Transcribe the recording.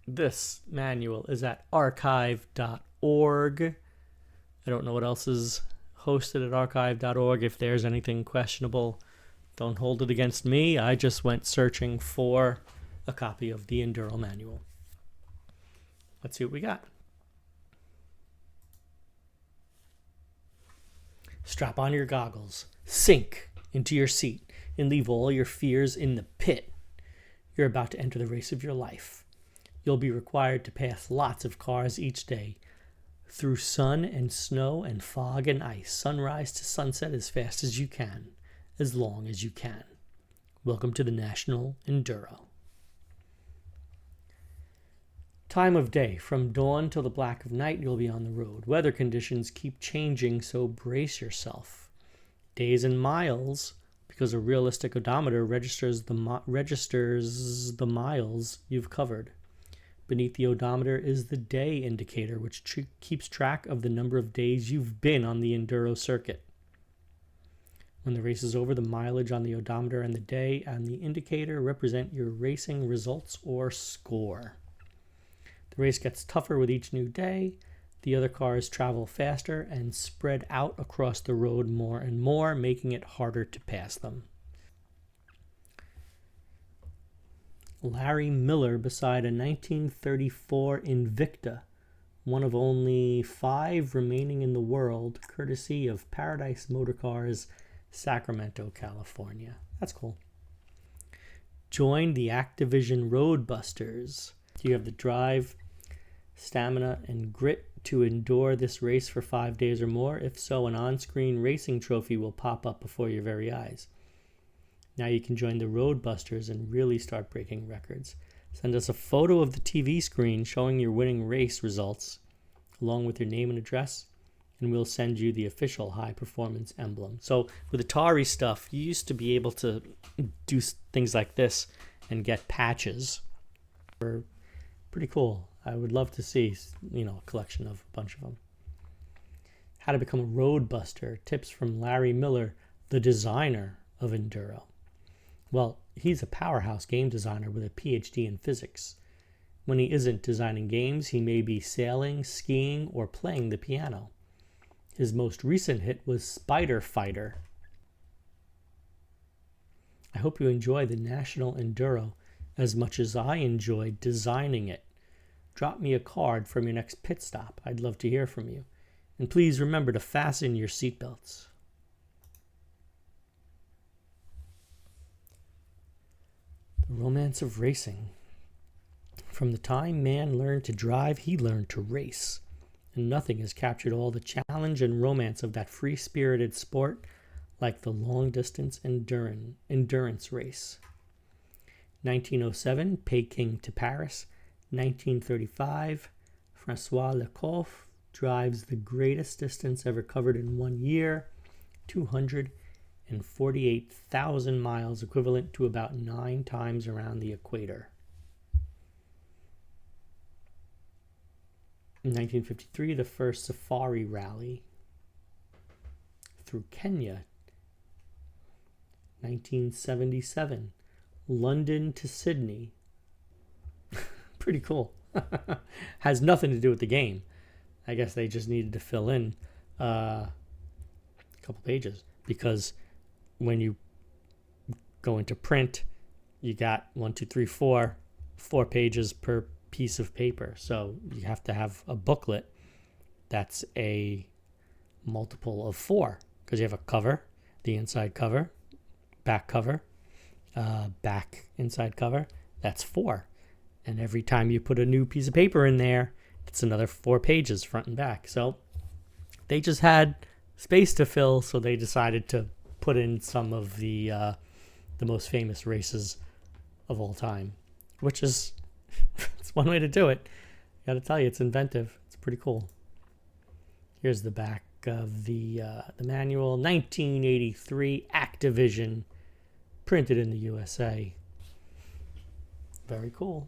This manual is at archive.org. I don't know what else is hosted at archive.org. If there's anything questionable, don't hold it against me. I just went searching for a copy of the Enduro manual. Let's see what we got. Strap on your goggles, sink into your seat, and leave all your fears in the pit. You're about to enter the race of your life. You'll be required to pass lots of cars each day, through sun and snow and fog and ice, sunrise to sunset as fast as you can, as long as you can. Welcome to the National Enduro. Time of day, from dawn till the black of night, you'll be on the road. Weather conditions keep changing, so brace yourself. Days and miles, because a realistic odometer registers the miles you've covered. Beneath the odometer is the day indicator, which keeps track of the number of days you've been on the Enduro circuit. When the race is over, the mileage on the odometer and the day and the indicator represent your racing results or score. The race gets tougher with each new day. The other cars travel faster and spread out across the road more and more, making it harder to pass them. Larry Miller beside a 1934 Invicta, one of only 5 remaining in the world, courtesy of Paradise Motor Cars, Sacramento, California. That's cool. Join the Activision Roadbusters. Do you have the drive, stamina, and grit to endure this race for 5 days or more? If so, an on-screen racing trophy will pop up before your very eyes. Now you can join the Roadbusters and really start breaking records. Send us a photo of the TV screen showing your winning race results, along with your name and address, and we'll send you the official high-performance emblem. So with Atari stuff, you used to be able to do things like this and get patches. They're pretty cool. I would love to see, a collection of a bunch of them. How to become a Roadbuster. Tips from Larry Miller, the designer of Enduro. Well, he's a powerhouse game designer with a PhD in physics. When he isn't designing games, he may be sailing, skiing, or playing the piano. His most recent hit was Spider Fighter. I hope you enjoy the National Enduro as much as I enjoyed designing it. Drop me a card from your next pit stop. I'd love to hear from you. And please remember to fasten your seatbelts. The romance of racing. From the time man learned to drive, he learned to race. And nothing has captured all the challenge and romance of that free-spirited sport like the long-distance endurance race. 1907, Peking to Paris. 1935, Francois Lecouf drives the greatest distance ever covered in 1 year, 248,000 miles, equivalent to about 9 times around the equator. In 1953, the first safari rally through Kenya. 1977, London to Sydney. Pretty cool. Has nothing to do with the game. I guess they just needed to fill in a couple pages, because when you go into print, you got 4 pages per piece of paper. So you have to have a booklet that's a multiple of 4, because you have a cover, the inside cover, back cover, back inside cover. That's 4. And every time you put a new piece of paper in there, it's another 4 pages front and back. So they just had space to fill, so they decided to put in some of the most famous races of all time, which is it's one way to do it. I gotta tell you, it's inventive. It's pretty cool. Here's the back of the manual. 1983 Activision, printed in the USA. Very cool.